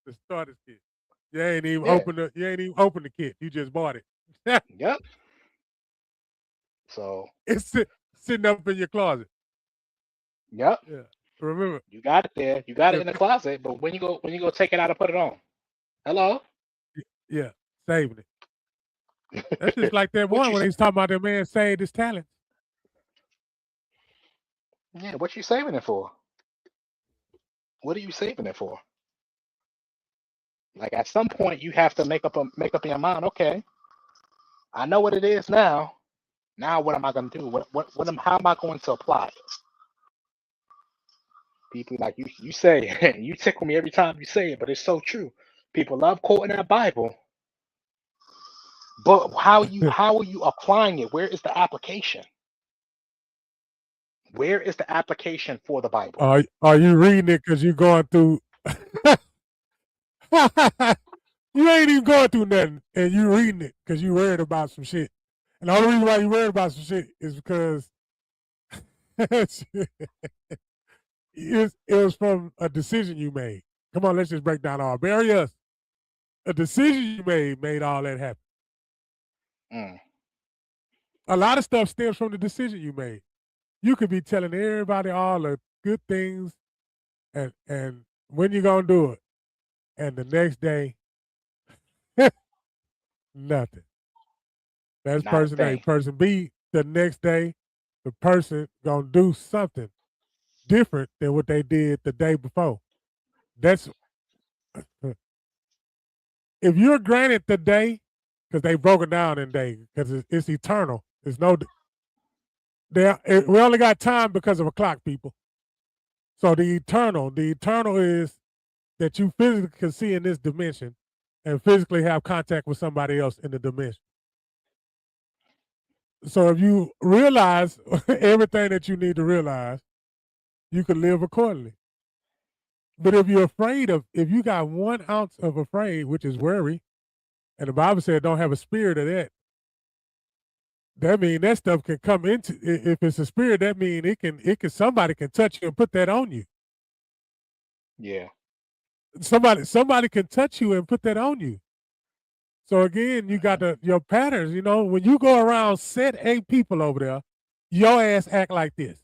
The starter's kit. Yeah. You ain't even open the kit. You just bought it. Yep. So It's sitting up in your closet. yep. Yeah. Remember. You got it there. You got it Yeah. in the closet, but when you go take it out and put it on. Hello? Yeah. Saving it. That's just like that what one you when he's talking about that man saved his talent. yeah, what you saving it for? What are you saving it for? Like at some point you have to make up in your mind, okay, I know what it is now. Now what am I gonna do? How am I going to apply it? People like you say you tickle me every time you say it, but it's so true. People love quoting that Bible, but how are you applying it? Where is the application? Where is the application for the Bible? Are you reading it because you're going through? You ain't even going through nothing, and you reading it because you worried about some shit. And the only reason why you worried about some shit is because it was from a decision you made. Come on, let's just break down all. Bury us. A decision you made all that happen. Mm, A lot of stuff stems from the decision you made. You could be telling everybody all the good things and when you gonna do it, and the next day, nothing. That's not a person A. thing. Person B, the next day, the person gonna do something different than what they did the day before. That's if you're granted the day, because they broke it down in day, because it's eternal. There's no we only got time because of a clock, people. So the eternal is that you physically can see in this dimension and physically have contact with somebody else in the dimension. So if you realize everything that you need to realize, you can live accordingly. But if you're if you got 1 ounce of afraid, which is worry, and the Bible said don't have a spirit of that means that stuff can come into, if it's a spirit, that means somebody can touch you and put that on you. Yeah. Somebody can touch you and put that on you. So again, you got your patterns, when you go around set 8 people over there, your ass act like this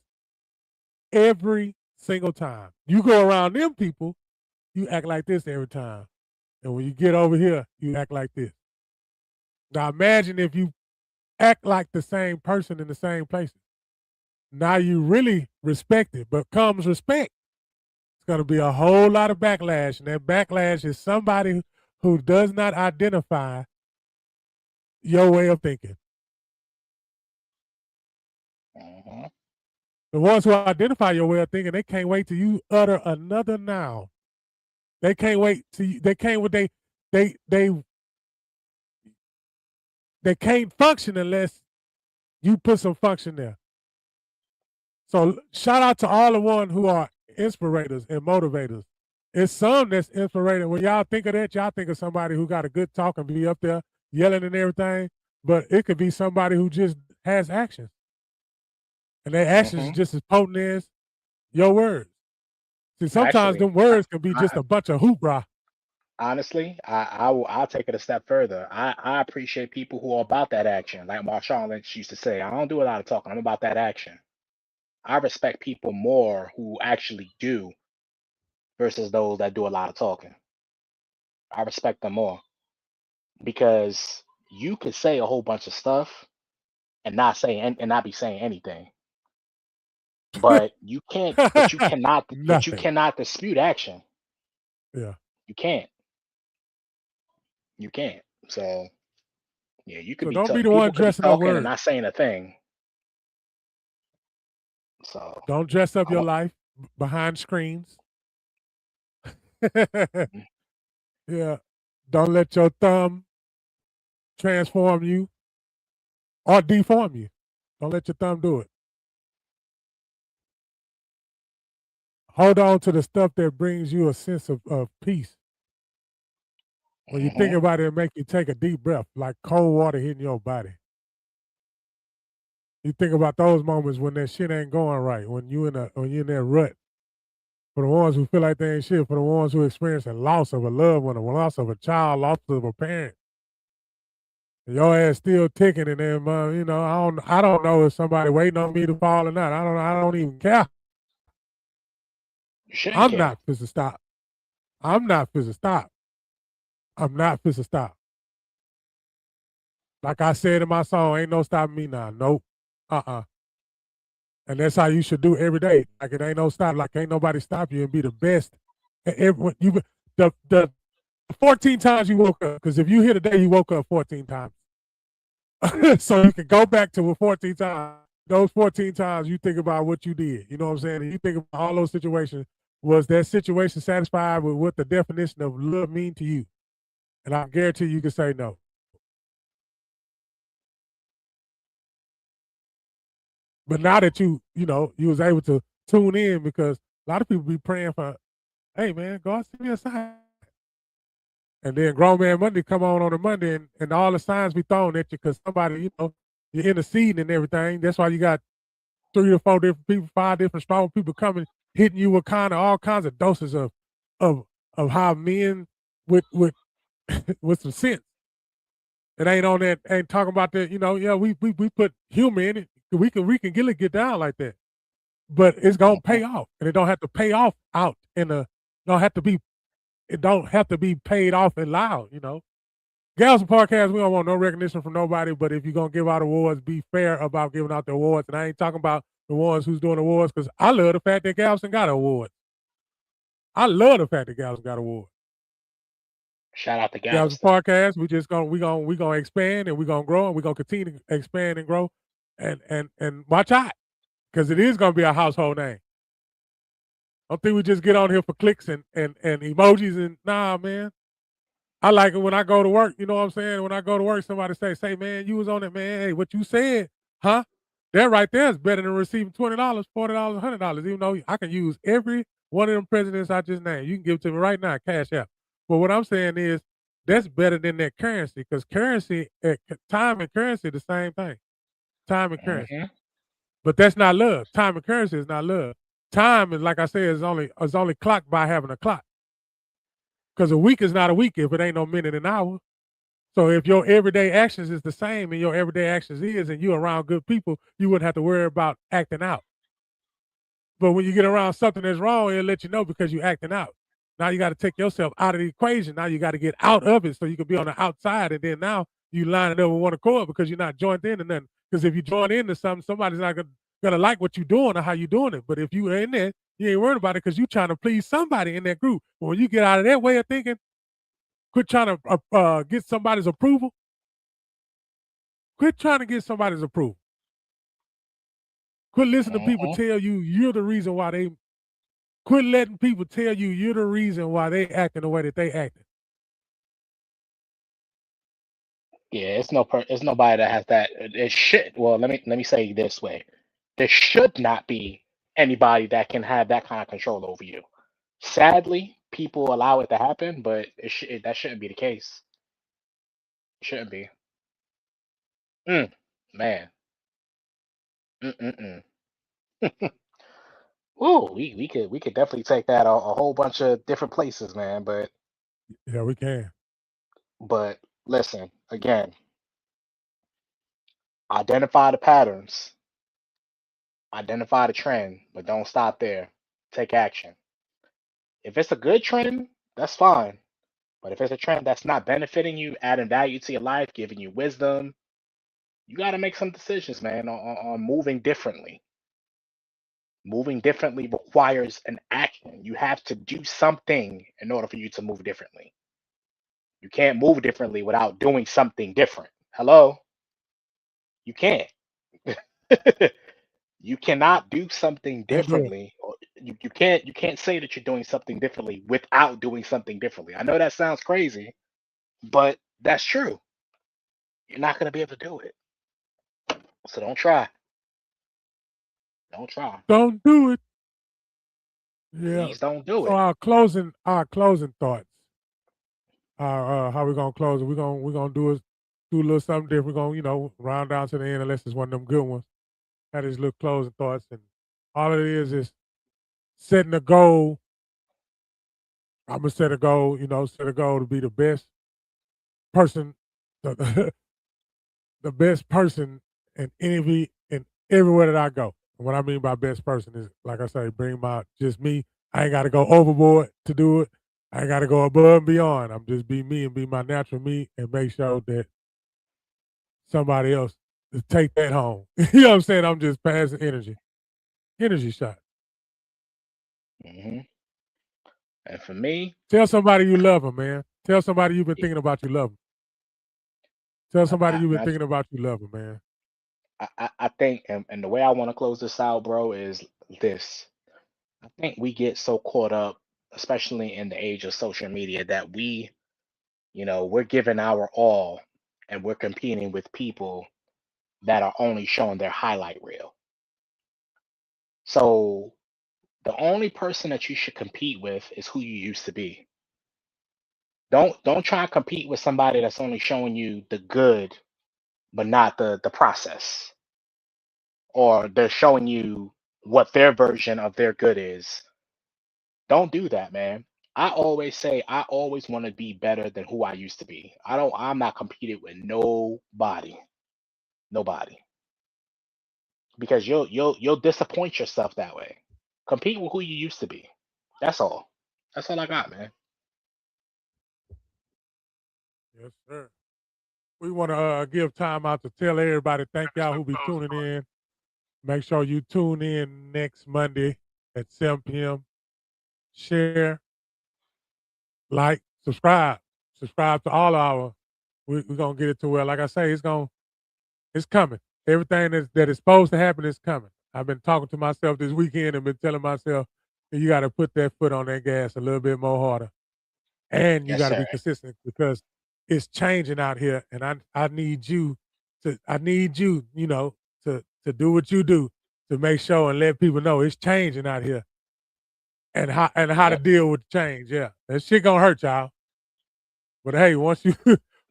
every single time. You go around them people, you act like this every time. And when you get over here, you act like this. Now imagine if you act like the same person in the same places. Now you really respect it, but comes respect. It's going to be a whole lot of backlash. And that backlash is somebody who does not identify your way of thinking. Mm-hmm. The ones who identify your way of thinking, they can't wait till you utter another noun. They can't wait till they can't what they can't function unless you put some function there. So shout out to all the ones who are inspirators and motivators. It's some that's inspirating. When y'all think of that, y'all think of somebody who got a good talk and be up there yelling and everything. But it could be somebody who just has actions. And their actions is just as potent as your words. See, sometimes Actually, them words can be just a bunch of hoopla. honestly, I'll take it a step further. I appreciate people who are about that action. Like Marshawn Lynch used to say, I don't do a lot of talking. I'm about that action. I respect people more who actually do versus those that do a lot of talking. I respect them more because you could say a whole bunch of stuff and not be saying anything. But you can't. But you cannot. But you Nothing. cannot dispute action. Yeah. You can't. You can't. So yeah, you could So be. don't be the People one could be dressing up talking and words. not saying a thing. So Don't dress up I your want. life behind screens. Yeah. Don't let your thumb transform you or deform you. Don't let your thumb do it. Hold on to the stuff that brings you a sense of peace. When you think Mhm. about it, it make you take a deep breath, like cold water hitting your body. You think about those moments when that shit ain't going right, when you in that rut. For the ones who feel like they ain't shit, for the ones who experience a loss of a loved one, a loss of a child, loss of a parent. And your ass still ticking, and then I don't know if somebody waiting on me to fall or not. I don't even care. You shouldn't I'm care. not supposed to stop. I'm not supposed to stop. I'm not supposed to stop. Like I said in my song, ain't no stopping me now. Nope. Uh-uh. And that's how you should do every day. Like it ain't no stop. Like ain't nobody stop you and be the best. The 14 times you woke up, because if you hear today, you woke up 14 times. So you can go back to 14 times. Those 14 times you think about what you did. You know what I'm saying? And you think about all those situations. Was that situation satisfied with what the definition of love mean to you? And I guarantee you can say no. But now that you was able to tune in, because a lot of people be praying for, hey man, God send me a sign. And then grown man Monday come on a Monday, and all the signs be thrown at you because somebody, you're interceding and everything. That's why you got 3 or 4 different people, 5 different strong people coming, hitting you with kind of all kinds of doses of of how men with with some sense. It ain't on that, ain't talking about that, yeah, we put humor in it. We can get down like that. But it's gonna Mhm. pay off. And it don't have to pay off out in a don't have to be it don't have to be paid off and loud. Gals and podcast, we don't want no recognition from nobody, but if you're gonna give out awards, be fair about giving out the awards. And I ain't talking about the ones who's doing awards, because I love the fact that Galveston got an award. I love the fact that Galveston got an award. Shout out to Galveston Galveston. podcast, we gonna expand, and we're gonna grow, and we're gonna continue to expand and grow. And watch out, because it is gonna be a household name. I don't think we just get on here for clicks and emojis and nah, man. I like it when I go to work. You know what I'm saying? When I go to work, somebody say, man, you was on it, man. Hey, what you said, huh? That right there is better than receiving $20, $40, $100. Even though I can use every one of them presidents I just named. You can give it to me right now, cash out. But what I'm saying is that's better than that currency, because time and currency the same thing. Time and currency. Mhm. But that's not love. Time and currency is not love. Time is, like I said, is only clocked by having a clock. Because a week is not a week if it ain't no minute and hour. So if your everyday actions is the same, and your everyday actions and you're around good people, you wouldn't have to worry about acting out. But when you get around something that's wrong, it'll let you know because you're acting out. Now you got to take yourself out of the equation. Now you got to get out of it so you can be on the outside. And then now you line it up with one accord because you're not joined into nothing. Because if you join into something, somebody's not gonna like what you're doing or how you're doing it. But if you are in there, you ain't worried about it because you're trying to please somebody in that group. But when you get out of that way of thinking, quit trying to get somebody's approval. Quit trying to get somebody's approval. Quit listening to people Mhm. tell you you're the reason why they. Quit letting people tell you you're the reason why they acting the way that they acting. Yeah, it's nobody that has that. It should. Well, let me say it this way: there should not be anybody that can have that kind of control over you. Sadly, people allow it to happen, but that shouldn't be the case. It shouldn't be. Mm, man. Mm-mm-mm. Ooh, we could definitely take that a whole bunch of different places, man. Yeah, we can. But listen, again, identify the patterns, identify the trend, but don't stop there. Take action. If it's a good trend, that's fine. But if it's a trend that's not benefiting you, adding value to your life, giving you wisdom, you got to make some decisions, man, on moving differently. Moving differently requires an action. You have to do something in order for you to move differently. You can't move differently without doing something different. Hello? You can't. You cannot do something Can't do it. differently. Or you can't say that you're doing something differently without doing something differently. I know that sounds crazy, but that's true. You're not gonna be able to do it. So don't try. Don't try. Don't do it. Yeah. Please don't do So it. our closing thoughts. How we gonna close it? We're gonna do a little something different. We're gonna round down to the end unless it's one of them good ones. Have these little closing thoughts, and all it is setting a goal. I'm gonna set a goal. Set a goal to be the best person, the, the best person in everywhere that I go. And what I mean by best person is, like I say, bring my just me. I ain't got to go overboard to do it. I ain't got to go above and beyond. I'm just be me and be my natural me and make sure that somebody else to take that home. You know what I'm saying? I'm just passing energy shot. Hmm. And for me, Tell somebody you love them, man. Tell somebody you've been thinking about you love them. Tell somebody you've been I, thinking about you love them, man. I think, and the way I want to close this out, bro, is this. I think we get so caught up, especially in the age of social media, that we're giving our all and we're competing with people that are only showing their highlight reel. So the only person that you should compete with is who you used to be. Don't try and compete with somebody that's only showing you the good, but not the process, or they're showing you what their version of their good is. Don't do that, man. I always say I always want to be better than who I used to be. I'm not competing with nobody. Nobody. Because you'll disappoint yourself that way. Compete with who you used to be. That's all. That's all I got, man. Yes, sir. We want to give time out to tell everybody thank y'all who be tuning in. Make sure you tune in next Monday at 7 p.m. Share, like, subscribe. Subscribe to all our. We're gonna get it to where, like I say, it's coming. Everything that is supposed to happen is coming. I've been talking to myself this weekend and been telling myself that you got to put that foot on that gas a little bit more harder, and you Yes, got to sir. be consistent because it's changing out here, and I need you to do what you do to make sure and let people know it's changing out here and how to Yep. deal with the change. Yeah, that shit gonna hurt y'all, but hey, once you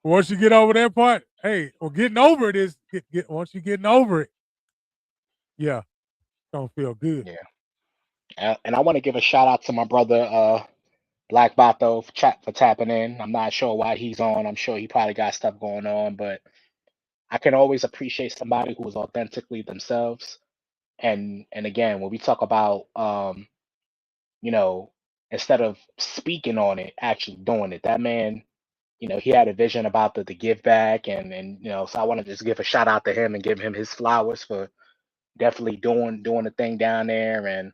once you get over that part, hey, well, getting over it is once you getting over it, yeah, it's gonna feel good. Yeah. And I want to give a shout out to my brother Black Bato for tapping in. I'm not sure why he's on. I'm sure he probably got stuff going on, but I can always appreciate somebody who is authentically themselves. And again, when we talk about you know, instead of speaking on it, actually doing it. That man, he had a vision about the give back, and so I want to just give a shout out to him and give him his flowers for definitely doing the thing down there. And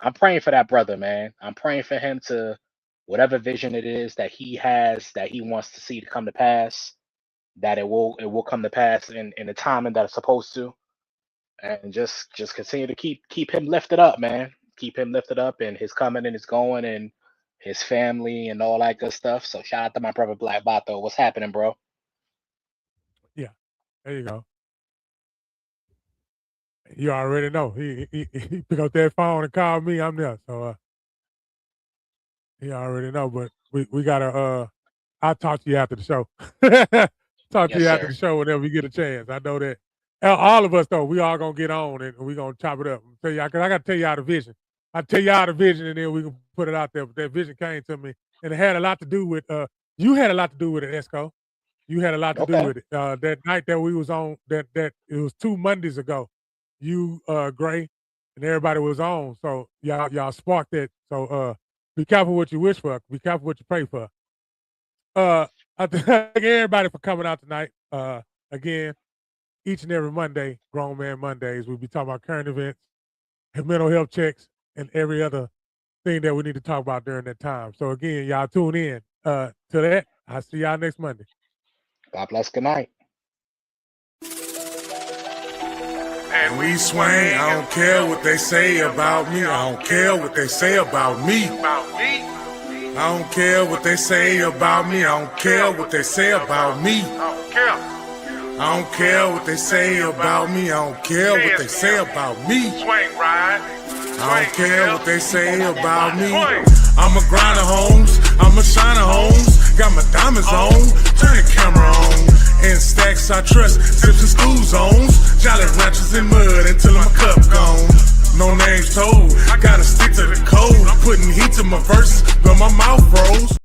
I'm praying for that brother, man. I'm praying for him to whatever vision it is that he has that he wants to see to come to pass, that it will come to pass in the timing that it's supposed to, and just continue to keep him lifted up, man. Keep him lifted up and his coming and his going and his family and all that good stuff. So shout out to my brother Black Bato. What's happening, bro? Yeah, there you go. You already know. He pick up that phone and call me. I'm there. So he already know. But we gotta. I'll talk to you after the show. Talk to Yes, you after sir. the show whenever we get a chance. I know that all of us though. We all gonna get on and we gonna chop it up. Tell y'all because I gotta tell y'all the vision. I tell y'all the vision and then we can put it out there. But that vision came to me and it had a lot to do with. You had a lot to do with it, Esco. You had a lot to do Okay. with it. That night that we was on, that it was 2 Mondays ago. You, Gray, and everybody was on. So y'all sparked it. So be careful what you wish for. Be careful what you pray for. I thank everybody for coming out tonight. Again, each and every Monday, Grown Man Mondays, we'll be talking about current events, mental health checks, and every other thing that we need to talk about during that time. So again, y'all tune in to that. I'll see y'all next Monday. God bless. Good night. And we swing, I don't care what they say about me. I don't care what they say about me. I don't care what they say about me. I don't care what they say about me. I don't care what they say about me. I don't care what they say about me. I don't care what they say about me. I'm a grinder, homes. I'm a shiner, homes. Got my diamonds on. Turn the camera on. In stacks I trust. Tips and school zones. Jolly ranchers in mud until my cup gone. No names told. I gotta stick to the code. Putting heat to my verses, but my mouth froze.